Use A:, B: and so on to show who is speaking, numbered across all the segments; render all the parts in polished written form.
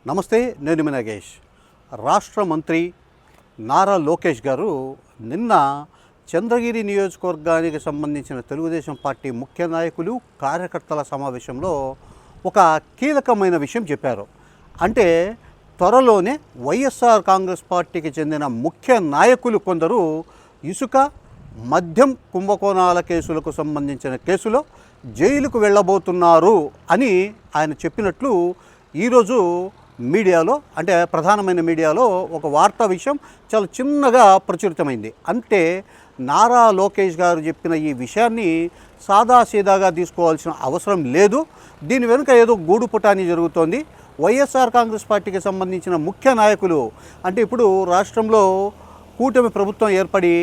A: నమస్తే, నేను మీ నాగేష్. రాష్ట్ర మంత్రి నారా లోకేష్ గారు నిన్న చంద్రగిరి నియోజకవర్గానికి సంబంధించిన తెలుగుదేశం పార్టీ ముఖ్య నాయకులు కార్యకర్తల సమావేశంలో ఒక కీలకమైన విషయం చెప్పారు. అంటే త్వరలోనే వైఎస్ఆర్ కాంగ్రెస్ పార్టీకి చెందిన ముఖ్య నాయకులు కొందరు ఇసుక మద్యం కుంభకోణాల కేసులకు సంబంధించిన కేసులో జైలుకు వెళ్ళబోతున్నారు అని ఆయన చెప్పినట్లు ఈరోజు మీడియాలో, అంటే ప్రధానమైన మీడియాలో ఒక వార్తా విషయం చాలా చిన్నగా ప్రచురితమైంది. అంటే నారా లోకేష్ గారు చెప్పిన ఈ విషయాన్ని సాదాసీదాగా తీసుకోవాల్సిన అవసరం లేదు. దీని వెనుక ఏదో గూడు పుటాని జరుగుతోంది. వైఎస్ఆర్ కాంగ్రెస్ పార్టీకి సంబంధించిన ముఖ్య నాయకులు, అంటే ఇప్పుడు రాష్ట్రంలో కూటమి ప్రభుత్వం ఏర్పడి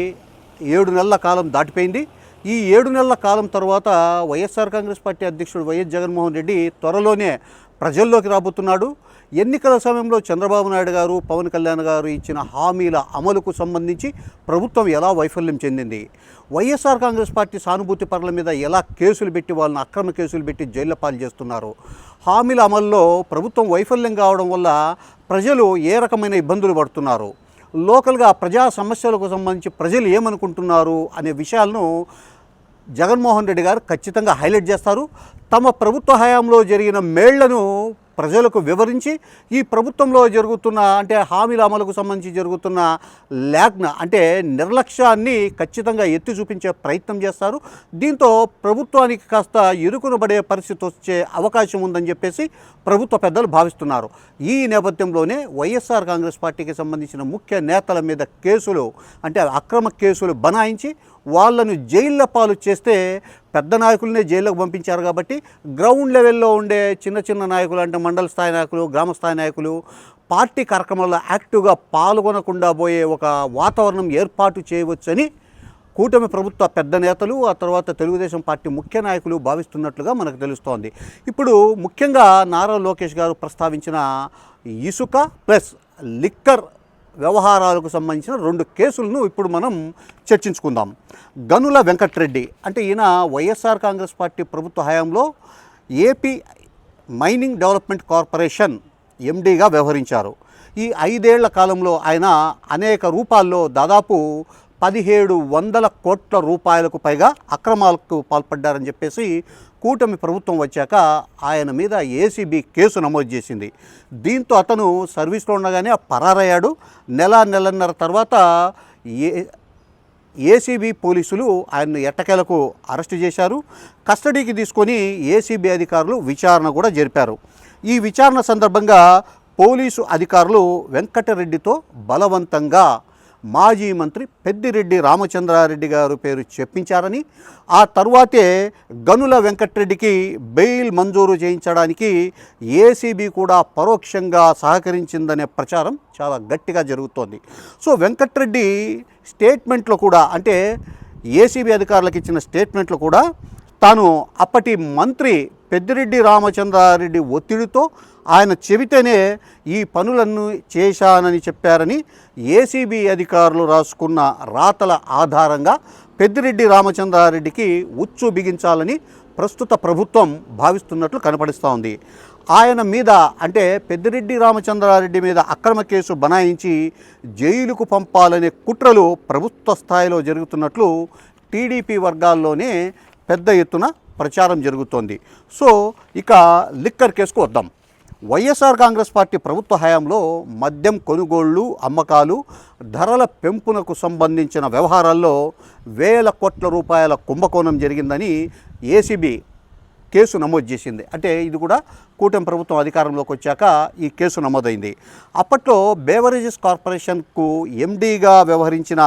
A: 7 నెలల కాలం దాటిపోయింది. ఈ 7 నెలల కాలం తర్వాత వైఎస్ఆర్ కాంగ్రెస్ పార్టీ అధ్యక్షుడు వైఎస్ జగన్మోహన్ రెడ్డి త్వరలోనే ప్రజల్లోకి రాబోతున్నాడు. ఎన్నికల సమయంలో చంద్రబాబు నాయుడు గారు, పవన్ కళ్యాణ్ గారు ఇచ్చిన హామీల అమలుకు సంబంధించి ప్రభుత్వం ఎలా వైఫల్యం చెందింది, వైఎస్ఆర్ కాంగ్రెస్ పార్టీ సానుభూతి పరుల మీద ఎలా కేసులు పెట్టి వాళ్ళని అక్రమ కేసులు పెట్టి జైళ్ల పాలు చేస్తున్నారు, హామీల అమల్లో ప్రభుత్వం వైఫల్యం కావడం వల్ల ప్రజలు ఏ రకమైన ఇబ్బందులు పడుతున్నారు, లోకల్గా ప్రజా సమస్యలకు సంబంధించి ప్రజలు ఏమనుకుంటున్నారు అనే విషయాలను జగన్మోహన్ రెడ్డి గారు ఖచ్చితంగా హైలైట్ చేస్తారు. తమ ప్రభుత్వ హయాంలో జరిగిన మేళ్లను ప్రజలకు వివరించి ఈ ప్రభుత్వంలో జరుగుతున్న, అంటే హామీల అమలుకు సంబంధించి జరుగుతున్న అంటే నిర్లక్ష్యాన్ని ఖచ్చితంగా ఎత్తి చూపించే ప్రయత్నం చేస్తారు. దీంతో ప్రభుత్వానికి కాస్త ఇరుకున పడే పరిస్థితి వచ్చే అవకాశం ఉందని చెప్పేసి ప్రభుత్వ పెద్దలు భావిస్తున్నారు. ఈ నేపథ్యంలోనే వైఎస్ఆర్ కాంగ్రెస్ పార్టీకి సంబంధించిన ముఖ్య నేతల మీద కేసులు, అంటే అక్రమ కేసులు బనాయించి వాళ్ళను జైళ్ళ పాలు చేస్తే, పెద్ద నాయకులనే జైల్లోకి పంపించారు కాబట్టి గ్రౌండ్ లెవెల్లో ఉండే చిన్న చిన్న నాయకులు, అంటే మండల స్థాయి నాయకులు, గ్రామ స్థాయి నాయకులు పార్టీ కార్యక్రమాల్లో యాక్టివ్గా పాల్గొనకుండా పోయే ఒక వాతావరణం ఏర్పాటు చేయవచ్చని కూటమి ప్రభుత్వ పెద్ద నేతలు, ఆ తర్వాత తెలుగుదేశం పార్టీ ముఖ్య నాయకులు భావిస్తున్నట్లుగా మనకు తెలుస్తోంది. ఇప్పుడు ముఖ్యంగా నారా లోకేష్ గారు ప్రస్తావించిన ఇసుక ప్లస్ లిక్కర్ వ్యవహారాలకు సంబంధించిన 2 కేసులను ఇప్పుడు మనం చర్చించుకుందాం. గనుల వెంకట్రెడ్డి, అంటే ఈయన వైఎస్ఆర్ కాంగ్రెస్ పార్టీ ప్రభుత్వ హయాంలో ఏపీ మైనింగ్ డెవలప్మెంట్ కార్పొరేషన్ ఎండీగా వ్యవహరించారు. ఈ 5 ఏళ్ల కాలంలో ఆయన అనేక రూపాల్లో దాదాపు 1700 కోట్ల రూపాయలకు పైగా అక్రమాలకు పాల్పడ్డారని చెప్పేసి కూటమి ప్రభుత్వం వచ్చాక ఆయన మీద ఏసీబీ కేసు నమోదు చేసింది. దీంతో అతను సర్వీస్లో ఉండగానే పరారయ్యాడు. నెలన్నర తర్వాత ఏసీబీ పోలీసులు ఆయన్ను ఎట్టకేలకు అరెస్టు చేశారు. కస్టడీకి తీసుకొని ఏసీబీ అధికారులు విచారణ కూడా జరిపారు. ఈ విచారణ సందర్భంగా పోలీసు అధికారులు వెంకటరెడ్డితో బలవంతంగా మాజీ మంత్రి పెద్దిరెడ్డి రామచంద్రారెడ్డి గారు పేరు చెప్పించారని, ఆ తరువాతే గనుల వెంకట్రెడ్డికి బెయిల్ మంజూరు చేయించడానికి ఏసీబీ కూడా పరోక్షంగా సహకరించిందనే ప్రచారం చాలా గట్టిగా జరుగుతోంది. సో వెంకట్రెడ్డి స్టేట్మెంట్లో కూడా, అంటే ఏసీబీ అధికారులకు ఇచ్చిన స్టేట్మెంట్లో కూడా తాను అప్పటి మంత్రి పెద్దిరెడ్డి రామచంద్రారెడ్డి ఒత్తిడితో ఆయన చెబితేనే ఈ పనులను చేశానని చెప్పారని ఏసీబీ అధికారులు రాసుకున్న రాతల ఆధారంగా పెద్దిరెడ్డి రామచంద్రారెడ్డికి ఉచ్చు బిగించాలని ప్రస్తుత ప్రభుత్వం భావిస్తున్నట్లు కనపడిస్తూ ఉంది. ఆయన మీద, అంటే పెద్దిరెడ్డి రామచంద్రారెడ్డి మీద అక్రమ కేసు బనాయించి జైలుకు పంపాలనే కుట్రలు ప్రభుత్వ స్థాయిలో జరుగుతున్నట్లు టీడీపీ వర్గాల్లోనే పెద్ద ఎత్తున ప్రచారం జరుగుతోంది. సో ఇక లిక్కర్ కేసుకు వద్దాం. వైఎస్ఆర్ కాంగ్రెస్ పార్టీ ప్రభుత్వ హయాంలో మద్యం కొనుగోళ్లు, అమ్మకాలు, ధరల పెంపునకు సంబంధించిన వ్యవహారాల్లో 1000 కోట్ల రూపాయల కుంభకోణం జరిగిందని ఏసీబీ కేసు నమోదు చేసింది. అంటే ఇది కూడా కూటమి ప్రభుత్వం అధికారంలోకి వచ్చాక ఈ కేసు నమోదైంది. అప్పట్లో బేవరేజెస్ కార్పొరేషన్కు ఎండీగా వ్యవహరించిన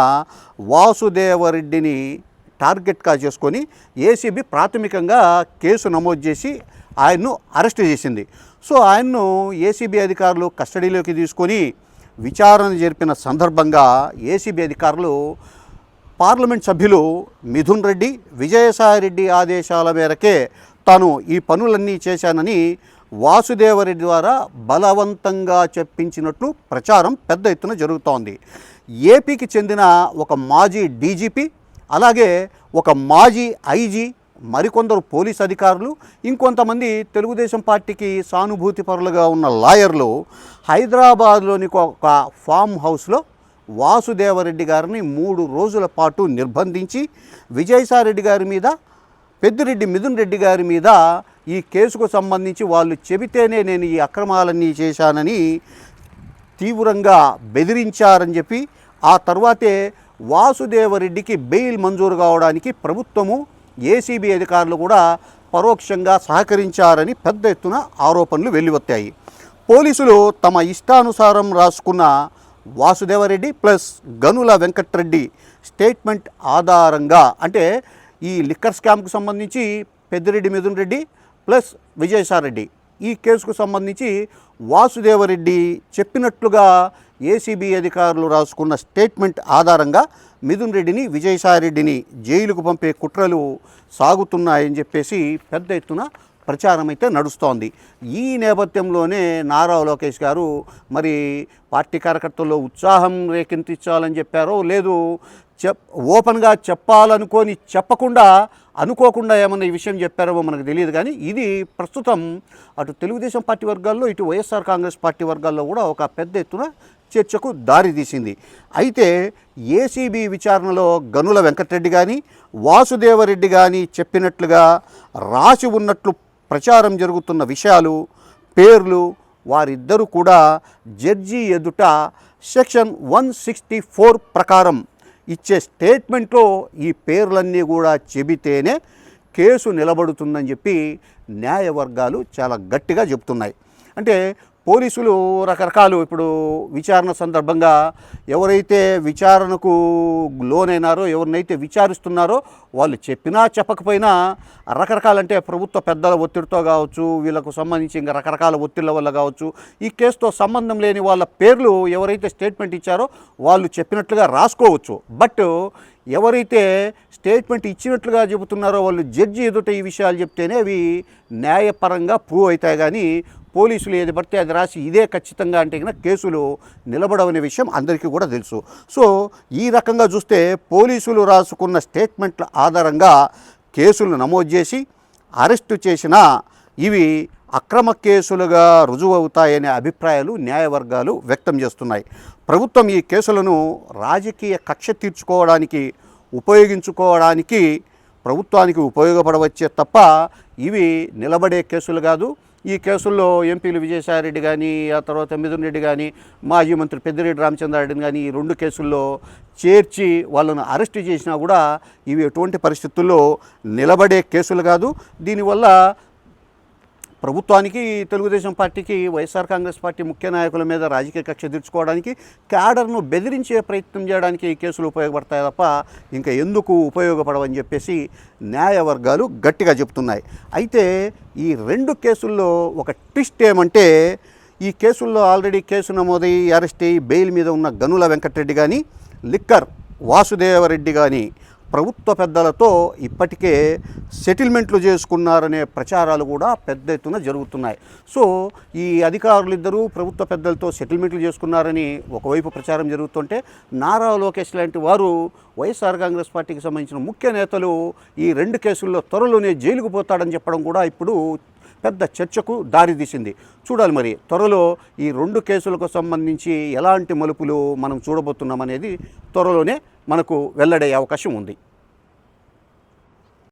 A: వాసుదేవరెడ్డిని టార్గెట్గా చేసుకొని ఏసీబీ ప్రాథమికంగా కేసు నమోదు చేసి ఆయన్ను అరెస్ట్ చేసింది. సో ఆయన్ను ఏసీబీ అధికారులు కస్టడీలోకి తీసుకొని విచారణ జరిపిన సందర్భంగా ఏసీబీ అధికారులు పార్లమెంట్ సభ్యులు మిథున్ రెడ్డి, విజయసాయిరెడ్డి ఆదేశాల మేరకే తాను ఈ పనులన్నీ చేశానని వాసుదేవరెడ్డి ద్వారా బలవంతంగా చెప్పించినట్లు ప్రచారం పెద్ద ఎత్తున జరుగుతోంది. ఏపీకి చెందిన ఒక మాజీ డీజీపీ, అలాగే ఒక మాజీ ఐజీ మరికొందరు పోలీస్ అధికారులు, ఇంకొంతమంది తెలుగుదేశం పార్టీకి సానుభూతి పరులుగా ఉన్న లాయర్లు హైదరాబాద్లోని ఒక ఫామ్ హౌస్లో వాసుదేవరెడ్డి గారిని 3 రోజుల పాటు నిర్బంధించి విజయసాయిరెడ్డి గారి మీద, పెద్దిరెడ్డి మిథున్ రెడ్డి గారి మీద ఈ కేసుకు సంబంధించి వాళ్ళు చెబితేనే నేను ఈ అక్రమాలన్నీ చేశానని తీవ్రంగా బెదిరించారని చెప్పి, ఆ తర్వాతే వాసుదేవరెడ్డికి బెయిల్ మంజూరు కావడానికి ప్రభుత్వము, ఏసీబీ అధికారులు కూడా పరోక్షంగా సహకరించారని పెద్ద ఎత్తున ఆరోపణలు వెల్లువెత్తాయి. పోలీసులు తమ ఇష్టానుసారం రాసుకున్న వాసుదేవరెడ్డి ప్లస్ గనుల వెంకట్రెడ్డి స్టేట్మెంట్ ఆధారంగా, అంటే ఈ లిక్కర్ స్కామ్కు సంబంధించి పెద్దిరెడ్డి మిథున్ రెడ్డి ప్లస్ విజయసాయిరెడ్డి ఈ కేసుకు సంబంధించి వాసుదేవరెడ్డి చెప్పినట్లుగా ఏసీబీ అధికారులు రాసుకున్న స్టేట్మెంట్ ఆధారంగా మిథున్ రెడ్డిని, విజయసాయిరెడ్డిని జైలుకు పంపే కుట్రలు సాగుతున్నాయని చెప్పేసి పెద్ద ఎత్తున ప్రచారం అయితే నడుస్తోంది. ఈ నేపథ్యంలోనే నారా లోకేష్ గారు మరి పార్టీ కార్యకర్తల్లో ఉత్సాహం రేకెత్తించాలని చెప్పారో లేదు ఓపెన్గా చెప్పాలనుకొని చెప్పకుండా అనుకోకుండా ఏమన్నా ఈ విషయం చెప్పారో మనకు తెలియదు. కానీ ఇది ప్రస్తుతం అటు తెలుగుదేశం పార్టీ వర్గాల్లో, ఇటు వైఎస్ఆర్ కాంగ్రెస్ పార్టీ వర్గాల్లో కూడా ఒక పెద్ద ఎత్తున చర్చకు దారితీసింది. అయితే ఏసీబీ విచారణలో గనుల వెంకటరెడ్డి కానీ, వాసుదేవరెడ్డి కానీ చెప్పినట్లుగా రాసి ఉన్నట్లు ప్రచారం జరుగుతున్న విషయాలు, పేర్లు, వారిద్దరూ కూడా జడ్జి ఎదుట సెక్షన్ 164 ప్రకారం ఇచ్చే స్టేట్మెంట్లో ఈ పేర్లన్నీ కూడా చెబితేనే కేసు నిలబడుతుందని చెప్పి న్యాయవర్గాలు చాలా గట్టిగా చెబుతున్నాయి. అంటే పోలీసులు రకరకాలు ఇప్పుడు విచారణ సందర్భంగా ఎవరైతే విచారణకు లోనైనారో, ఎవరినైతే విచారిస్తున్నారో వాళ్ళు చెప్పినా చెప్పకపోయినా రకరకాలంటే ప్రభుత్వ పెద్దల ఒత్తిడితో కావచ్చు, వీళ్ళకు సంబంధించి ఇంకా రకరకాల ఒత్తిళ్ల వల్ల కావచ్చు, ఈ కేసుతో సంబంధం లేని వాళ్ళ పేర్లు ఎవరైతే స్టేట్మెంట్ ఇచ్చారో వాళ్ళు చెప్పినట్లుగా రాసుకోవచ్చు. బట్ ఎవరైతే స్టేట్మెంట్ ఇచ్చినట్లుగా చెబుతున్నారో వాళ్ళు జడ్జి ఎదుట ఈ విషయాలు చెప్తేనే అవి న్యాయపరంగా ప్రూవ్ అవుతాయి. కానీ పోలీసులు ఏది పడితే అది రాసి ఇదే ఖచ్చితంగా అంటే కనుక కేసులు నిలబడవనే విషయం అందరికీ కూడా తెలుసు. సో ఈ రకంగా చూస్తే పోలీసులు రాసుకున్న స్టేట్మెంట్ల ఆధారంగా కేసులు నమోదు చేసి అరెస్టు చేసినా ఇవి అక్రమ కేసులుగా రుజువు అవుతాయనే అభిప్రాయాలు న్యాయవర్గాలు వ్యక్తం చేస్తున్నాయి. ప్రభుత్వం ఈ కేసులను రాజకీయ కక్ష తీర్చుకోవడానికి ఉపయోగించుకోవడానికి ప్రభుత్వానికి ఉపయోగపడవచ్చే తప్ప ఇవి నిలబడే కేసులు కాదు. ఈ కేసుల్లో ఎంపీలు విజయసాయిరెడ్డి కానీ, ఆ తర్వాత మిథున్ రెడ్డి కానీ, మాజీ మంత్రి పెద్దిరెడ్డి రామచంద్రారెడ్డిని కానీ ఈ 2 కేసుల్లో చేర్చి వాళ్ళను అరెస్టు చేసినా కూడా ఇవి ఎటువంటి పరిస్థితుల్లో నిలబడే కేసులు కాదు. దీనివల్ల ప్రభుత్వానికి, తెలుగుదేశం పార్టీకి, వైఎస్ఆర్ కాంగ్రెస్ పార్టీ ముఖ్య నాయకుల మీద రాజకీయ కక్ష తీర్చుకోవడానికి, క్యాడర్ను బెదిరించే ప్రయత్నం చేయడానికి ఈ కేసులు ఉపయోగపడతాయి తప్ప ఇంకా ఎందుకు ఉపయోగపడవని చెప్పేసి న్యాయవర్గాలు గట్టిగా చెప్తున్నాయి. అయితే ఈ 2 కేసుల్లో ఒక ట్విస్ట్ ఏమంటే, ఈ కేసుల్లో ఆల్రెడీ కేసు నమోదై అరెస్ట్ అయ్యి బెయిల్ మీద ఉన్న గనుల వెంకటరెడ్డి కానీ, లిక్కర్ వాసుదేవరెడ్డి కానీ ప్రభుత్వ పెద్దలతో ఇప్పటికే సెటిల్మెంట్లు చేసుకున్నారనే ప్రచారాలు కూడా పెద్ద ఎత్తున జరుగుతున్నాయి. సో ఈ అధికారులిద్దరూ ప్రభుత్వ పెద్దలతో సెటిల్మెంట్లు చేసుకున్నారని ఒకవైపు ప్రచారం జరుగుతుంటే, నారా లోకేష్ లాంటి వారు వైఎస్ఆర్ కాంగ్రెస్ పార్టీకి సంబంధించిన ముఖ్య నేతలు ఈ 2 కేసుల్లో త్వరలోనే జైలుకు పోతాడని చెప్పడం కూడా ఇప్పుడు పెద్ద చర్చకు దారితీసింది. చూడాలి మరి త్వరలో ఈ 2 కేసులకు సంబంధించి ఎలాంటి మలుపులు మనం చూడబోతున్నాం అనేది త్వరలోనే మనకు వెల్లడే అవకాశం ఉంది.